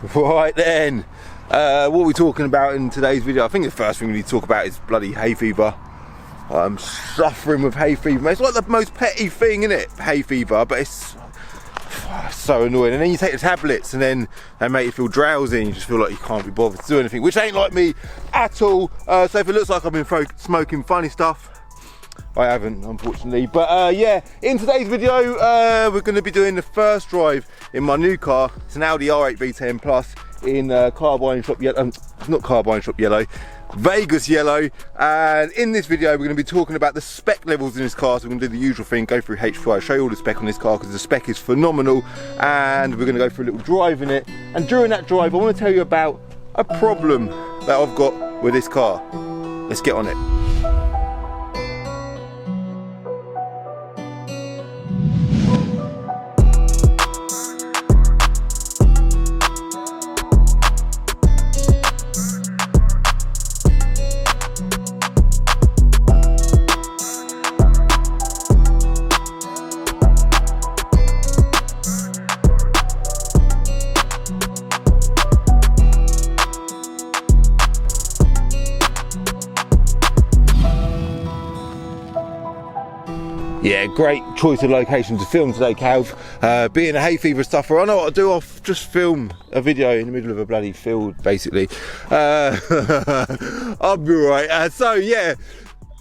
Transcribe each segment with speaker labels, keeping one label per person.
Speaker 1: Right then, what are we talking about in today's video? I think the first thing we need to talk about is bloody hay fever. I'm suffering with hay fever. It's like the most petty thing, isn't it? Hay fever, but it's so annoying. And then you take the tablets and then they make you feel drowsy and you just feel like you can't be bothered to do anything, which ain't like me at all. So if it looks like I've been smoking funny stuff, I haven't, unfortunately. But yeah, in today's video, we're going to be doing the first drive in my new car. It's an Audi R8 V10 Plus in carbine shop yellow, not carbine shop yellow, Vegas yellow. And in this video, we're going to be talking about the spec levels in this car. So we're going to do the usual thing, go through HPI, show you all the spec on this car because the spec is phenomenal. And we're going to go for a little drive in it. And during that drive, I want to tell you about a problem that I've got with this car. Let's get on it. Yeah, great choice of location to film today, Calv. Being a hay fever stuffer, I know what to do. I'll just film a video in the middle of a bloody field, basically. I'll be alright. So yeah,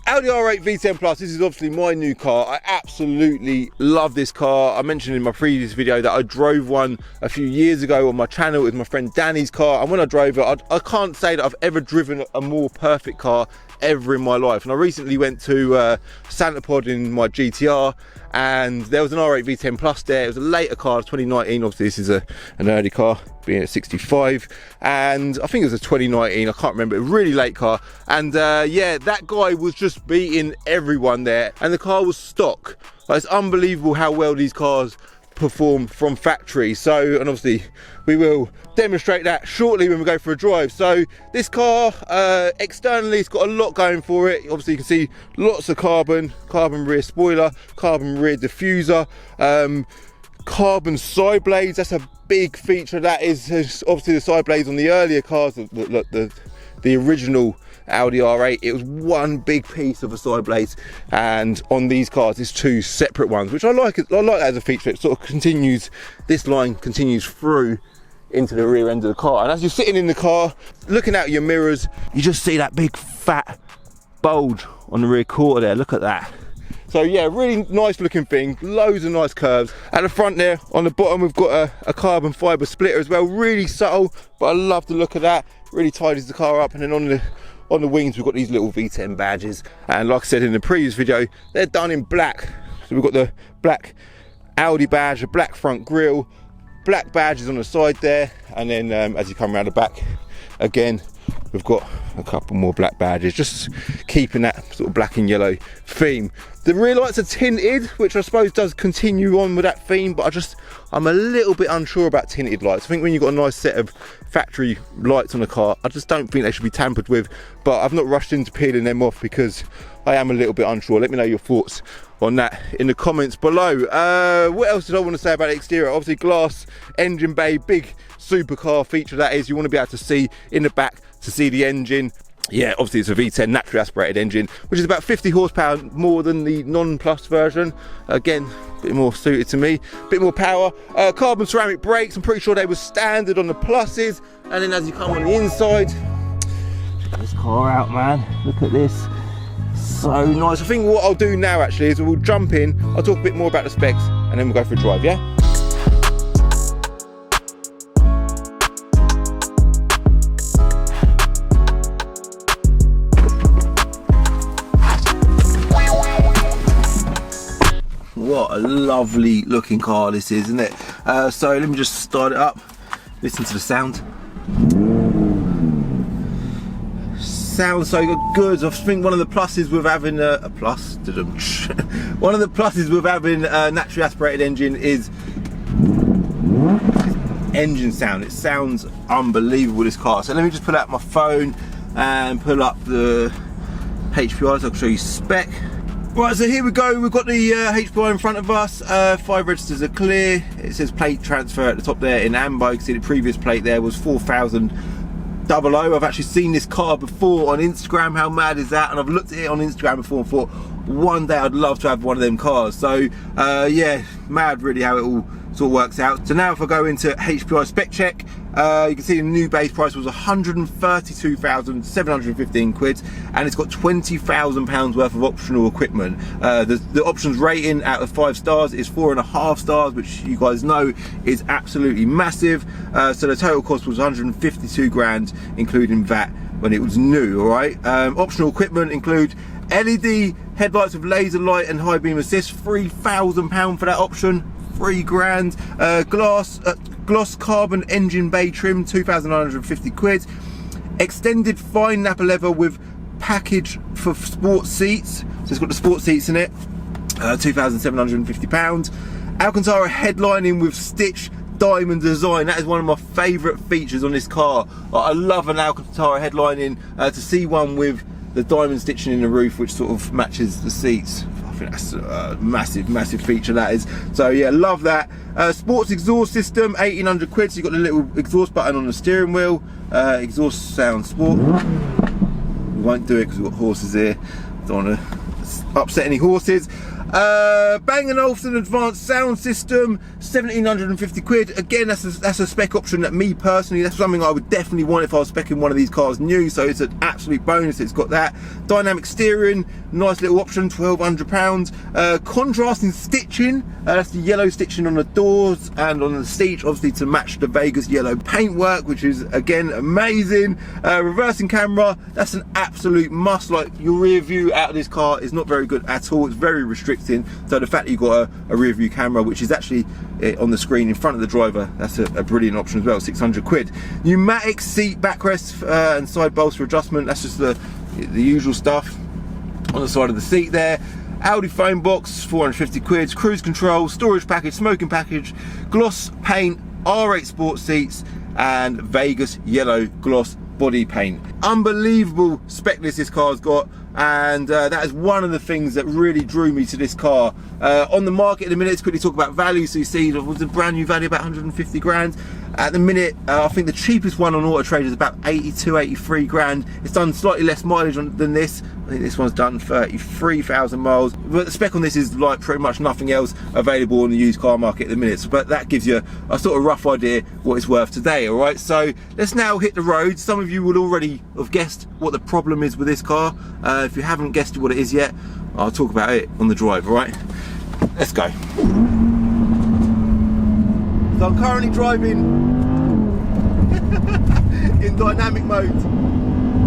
Speaker 1: Audi R8 V10 Plus, this is obviously my new car. I absolutely love this car. I mentioned in my previous video that I drove one a few years ago on my channel with my friend Danny's car, and when I drove it, I can't say that I've ever driven a more perfect car ever in my life. And I recently went to Santa Pod in my GTR, and there was an R8 V10 Plus there. It was a later car, 2019. Obviously this is an early car, being at 65, and I think it was a 2019, I can't remember, a really late car. And yeah, that guy was just beating everyone there, and the car was stock. Like, it's unbelievable how well these cars perform from factory. So, and obviously we will demonstrate that shortly when we go for a drive. So this car, externally, it's got a lot going for it. Obviously you can see lots of carbon rear spoiler, carbon rear diffuser, carbon side blades. That's a big feature. That is obviously the side blades on the earlier cars, the original Audi R8, it was one big piece of a side blades, and on these cars it's two separate ones, which I like that as a feature. It sort of continues, this line continues through into the rear end of the car, and as you're sitting in the car looking out your mirrors, you just see that big fat bulge on the rear quarter there. Look at that. So yeah, really nice looking thing, loads of nice curves. At the front there, on the bottom, we've got a carbon fibre splitter as well, really subtle, but I love the look of that. Really tidies the car up. And then on the wings, we've got these little V10 badges. And like I said in the previous video, they're done in black. So we've got the black Audi badge, a black front grille, black badges on the side there. And then as you come around the back, again, we've got a couple more black badges, just keeping that sort of black and yellow theme. The rear lights are tinted, which I suppose does continue on with that theme, but I'm a little bit unsure about tinted lights. I think when you've got a nice set of factory lights on the car, I just don't think they should be tampered with, but I've not rushed into peeling them off because I am a little bit unsure. Let me know your thoughts on that in the comments below. What else did I want to say about the exterior? Obviously glass engine bay, big supercar feature that is. You want to be able to see in the back to see the engine. Yeah, obviously it's a V10 naturally aspirated engine, which is about 50 horsepower more than the non-plus version. Again, a bit more suited to me, a bit more power. Carbon ceramic brakes, I'm pretty sure they were standard on the pluses. And then as you come on the inside, check this car out, man. Look at this, so nice. I think what I'll do now actually is we'll jump in, I'll talk a bit more about the specs, and then we'll go for a drive, yeah? What a lovely looking car this is, isn't it? So let me just start it up, listen to the sound. Sounds so good. I think one of the pluses with having one of the pluses with having a naturally aspirated engine is engine sound. It sounds unbelievable, this car. So let me just pull out my phone and pull up the HPI so I can show you spec. Right, so here we go. We've got the HPI in front of us. 5 registers are clear. It says plate transfer at the top there in amber. You can see the previous plate there was 4000. I've actually seen this car before on Instagram. How mad is that? And I've looked at it on Instagram before and thought one day I'd love to have one of them cars. So yeah, mad really how it all sort of works out. So now if I go into HPI spec check, you can see the new base price was 132,715 quid, and it's got £20,000 worth of optional equipment. The options rating out of 5 stars is 4.5 stars, which you guys know is absolutely massive. So the total cost was 152 grand, including VAT when it was new. All right. Optional equipment include LED headlights with laser light and high beam assist, £3,000 for that option. 3 grand. Gloss carbon engine bay trim, 2,950 quid. Extended fine nappa leather with package for sports seats, so it's got the sports seats in it, £2,750. Alcantara headlining with stitch diamond design. That is one of my favourite features on this car. I love an Alcantara headlining. To see one with the diamond stitching in the roof, which sort of matches the seats, I think that's a massive feature, that is. So yeah, love that. Sports exhaust system, 1,800 quid. So you've got the little exhaust button on the steering wheel. Exhaust sound sport. We won't do it because we've got horses here. Don't want to upset any horses. Bang & Olufsen advanced sound system, 1,750 quid. Again, that's a spec option that me personally, that's something I would definitely want if I was speccing one of these cars new, so it's an absolute bonus it's got that. Dynamic steering, nice little option, £1,200. Contrasting stitching, that's the yellow stitching on the doors and on the seat, obviously to match the Vegas yellow paintwork, which is again amazing. Reversing camera, that's an absolute must. Like, your rear view out of this car is not very good at all, it's very restricted. So the fact that you've got a rear view camera, which is actually on the screen in front of the driver, that's a brilliant option as well, 600 quid. Pneumatic seat backrest and side bolster adjustment, that's just the usual stuff on the side of the seat there. Audi phone box, 450 quid. Cruise control, storage package, smoking package, gloss paint, R8 sports seats, and Vegas yellow gloss body paint. Unbelievable spec list this car's got, and that is one of the things that really drew me to this car. On the market in a minute, let's quickly talk about value. So you see there was a brand new value about 150 grand. At the minute, I think the cheapest one on Auto Trader is about 82, 83 grand. It's done slightly less mileage than this. I think this one's done 33,000 miles. But the spec on this is like pretty much nothing else available on the used car market at the minute. So, but that gives you a sort of rough idea what it's worth today, all right? So let's now hit the road. Some of you will already have guessed what the problem is with this car. If you haven't guessed what it is yet, I'll talk about it on the drive, all right? Let's go. So I'm currently driving in dynamic mode,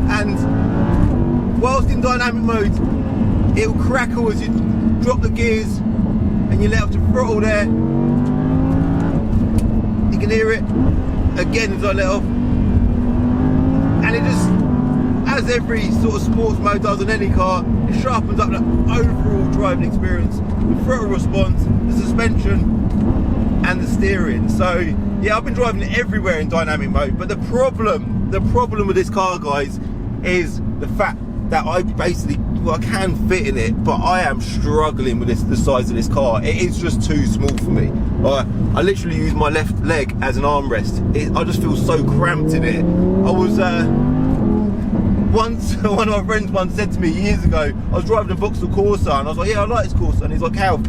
Speaker 1: and whilst in dynamic mode it'll crackle as you drop the gears and you let off the throttle there. You can hear it again as I let off, and it just, as every sort of sports mode does on any car, it sharpens up the overall driving experience, the throttle response, the suspension and the steering. So yeah, I've been driving it everywhere in dynamic mode, but the problem with this car, guys, is the fact that I basically, well, I can fit in it, but I am struggling with the size of this car. It is just too small for me. I literally use my left leg as an armrest. I just feel so cramped in it. I was once, one of my friends once said to me years ago, I was driving a Vauxhall Corsa, and I was like, yeah, I like this Corsa, and he's like, Cal,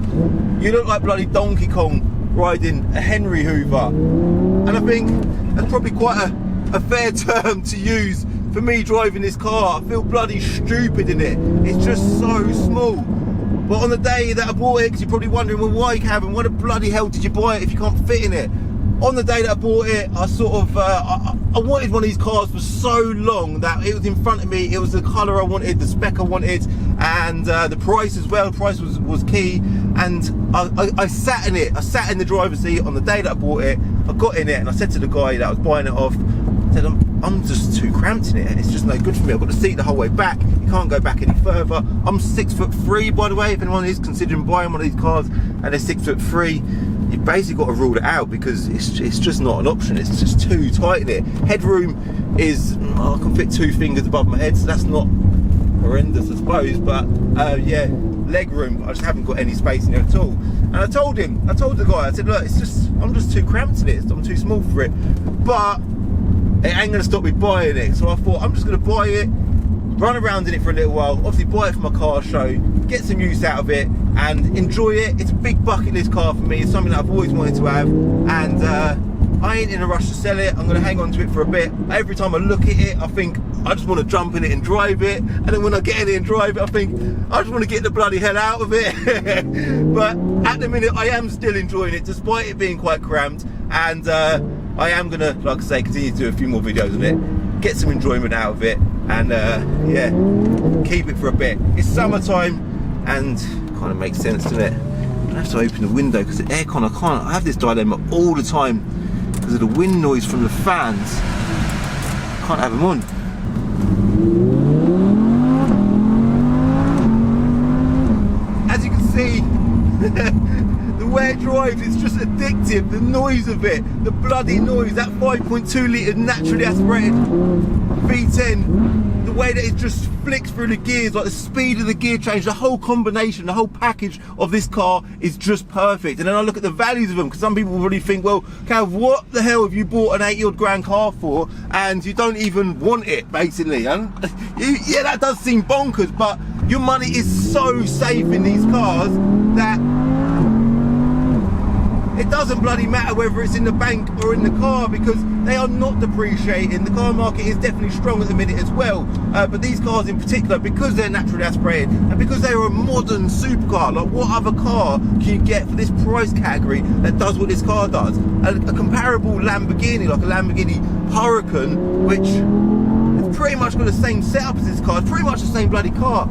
Speaker 1: you look like bloody Donkey Kong riding a Henry Hoover. And I think that's probably quite a fair term to use for me driving this car. I feel bloody stupid in it. It's just so small. But on the day that I bought it, because you're probably wondering, well, why, Kevin, why the bloody hell did you buy it if you can't fit in it? On the day that I bought it, I sort of, I wanted one of these cars for so long that it was in front of me. It was the colour I wanted, the spec I wanted, and the price as well. The price was key, and I sat in it. I sat in the driver's seat on the day that I bought it. I got in it, and I said to the guy that I was buying it off, I said, I'm just too cramped in it. It's just no good for me. I've got the seat the whole way back. You can't go back any further. I'm 6'3", by the way. If anyone is considering buying one of these cars and they're 6'3", you've basically got to rule it out, because it's just not an option. It's just too tight in it. Headroom is, I can fit 2 fingers above my head, so that's not horrendous, I suppose. But yeah, leg room. I just haven't got any space in it at all. And I told the guy, I said, look, I'm just too cramped in it. I'm too small for it. But it ain't gonna stop me buying it. So I thought I'm just gonna buy it, run around in it for a little while, obviously buy it for my car show, get some use out of it and enjoy it. It's a big bucket list car for me. It's something that I've always wanted to have, and I ain't in a rush to sell it. I'm gonna hang on to it for a bit. Every time I look at it, I think I just want to jump in it and drive it, and then when I get in it and drive it, I think I just want to get the bloody hell out of it. But at the minute I am still enjoying it despite it being quite cramped, and I am gonna, like I say, continue to do a few more videos on it, get some enjoyment out of it, and yeah, keep it for a bit. It's summertime and kind of makes sense, doesn't it? I have to open the window because the aircon, I have this dilemma all the time because of the wind noise from the fans. I can't have them on. As you can see, the way it drives, it's just addictive. The noise of it, the bloody noise, that 5.2 litre naturally aspirated V10, the way that it just flicks through the gears, like the speed of the gear change, the whole combination, the whole package of this car is just perfect. And then I look at the values of them, because some people will really think, well, Cav, what the hell have you bought an 80-odd grand car for and you don't even want it, basically? Yeah, that does seem bonkers, but your money is so safe in these cars that it doesn't bloody matter whether it's in the bank or in the car, because they are not depreciating. The car market is definitely strong at the minute as well, but these cars in particular, because they're naturally aspirated and because they are a modern supercar, like what other car can you get for this price category that does what this car does? A comparable Lamborghini, like a Lamborghini Huracan, which has pretty much got the same setup as this car, it's pretty much the same bloody car,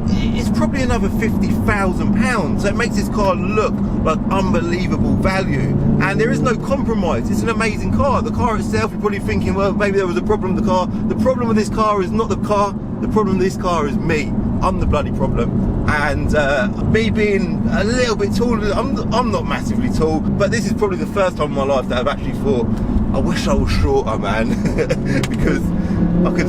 Speaker 1: it's probably another £50,000, so it makes this car look like unbelievable value, and there is no compromise. It's an amazing car. The car itself, you're probably thinking, well, maybe there was a problem with the car. The problem with this car is not the car, the problem with this car is me. I'm the bloody problem. And me being a little bit taller, I'm not massively tall, but this is probably the first time in my life that I've actually thought, I wish I was shorter, man, because I could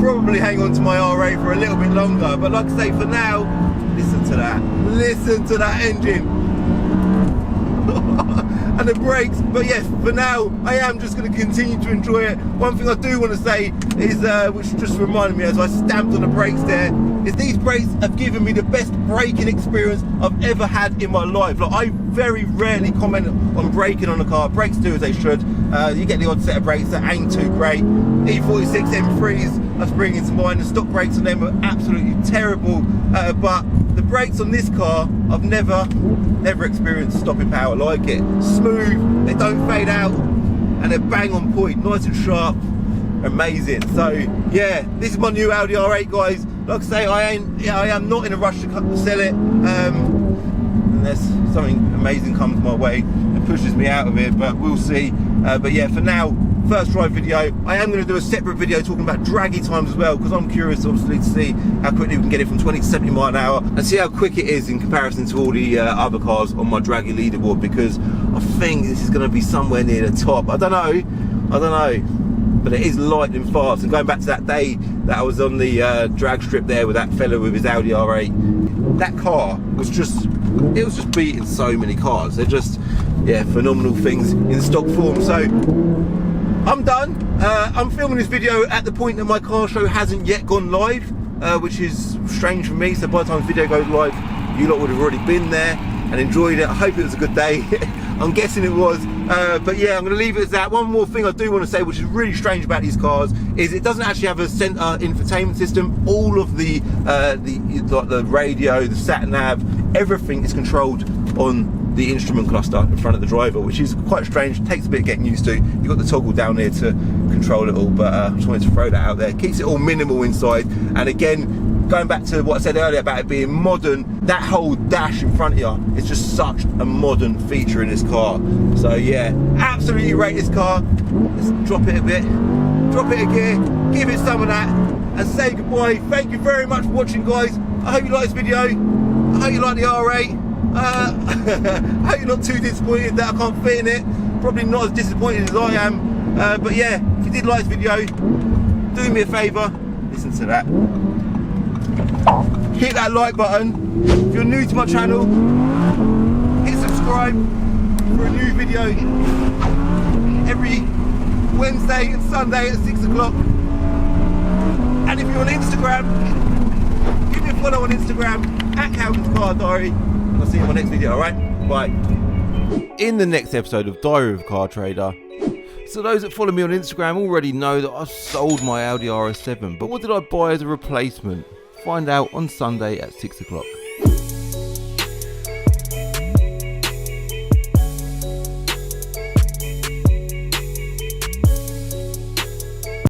Speaker 1: probably hang on to my R8 for a little bit longer. But like I say, for now, listen to that engine. And the brakes. But yes, for now I am just going to continue to enjoy it. One thing I do want to say is, which just reminded me as I stamped on the brakes there, is these brakes have given me the best braking experience I've ever had in my life. Like, I very rarely comment on braking on a car. Brakes do as they should. You get the odd set of brakes that ain't too great. E46 M3s are springing to mind. The stock brakes on them are absolutely terrible. But the brakes on this car, I've never experienced stopping power like it. Smooth, they don't fade out, and they're bang on point, nice and sharp, amazing. So yeah, this is my new Audi R8, guys. Like I say, I am not in a rush to sell it, unless something amazing comes my way and pushes me out of it, but we'll see. But yeah, for now, first drive video. I am going to do a separate video talking about draggy times as well, because I'm curious obviously to see how quickly we can get it from 20 to 70 miles an hour and see how quick it is in comparison to all the other cars on my draggy leaderboard, because I think this is going to be somewhere near the top. I don't know, but it is lightning fast. And going back to that day that I was on the drag strip there with that fella with his Audi R8, that car was just, it was just beating so many cars. They're just, yeah, phenomenal things in stock form. So I'm done. I'm filming this video at the point that my car show hasn't yet gone live, which is strange for me. So by the time this video goes live, you lot would have already been there and enjoyed it. I hope it was a good day. I'm guessing it was. But yeah, I'm going to leave it as that. One more thing I do want to say, which is really strange about these cars, is it doesn't actually have a center infotainment system. All of the radio, the sat nav, everything is controlled on the instrument cluster in front of the driver, which is quite strange. It takes a bit of getting used to. You've got the toggle down there to control it all, but I just wanted to throw that out there. Keeps it all minimal inside. And again, going back to what I said earlier about it being modern, that whole dash in front of you is just such a modern feature in this car. So yeah, absolutely rate this car. Let's drop it a bit, drop it a gear, give it some of that, and say goodbye. Thank you very much for watching, guys. I hope you like this video. I hope you like the R8. I hope you're not too disappointed that I can't fit in it. Probably not as disappointed as I am. But yeah, if you did like this video, do me a favour, listen to that. hit that like button. If you're new to my channel, hit subscribe for a new video every Wednesday and Sunday at 6 o'clock. And if you're on Instagram, give me a follow on Instagram at Calvin's Car Diary. And I'll see you in my next video, alright? Bye. In the next episode of Diary of a Car Trader, so those that follow me on Instagram already know that I've sold my Audi R8 7, but what did I buy as a replacement? Find out on Sunday at 6 o'clock.